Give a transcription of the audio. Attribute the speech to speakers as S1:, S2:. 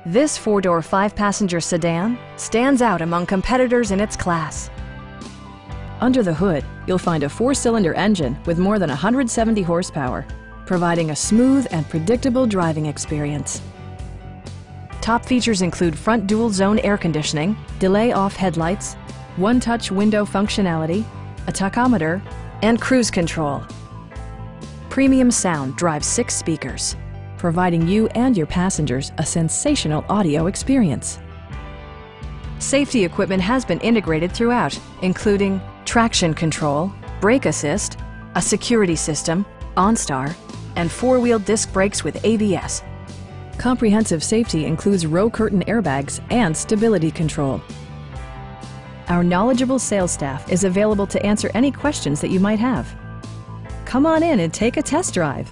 S1: This four-door, five-passenger sedan stands out among competitors in its class. Under the hood, you'll find a four-cylinder engine with more than 170 horsepower, providing a smooth and predictable driving experience. Top features include front dual-zone air conditioning, delay-off headlights, one-touch window functionality, a tachometer, and cruise control. Premium sound drives 6 speakers, providing you and your passengers a sensational audio experience. Safety equipment has been integrated throughout, including traction control, brake assist, a security system, OnStar, and 4-wheel disc brakes with ABS. Comprehensive safety includes row curtain airbags and stability control. Our knowledgeable sales staff is available to answer any questions that you might have. Come on in and take a test drive.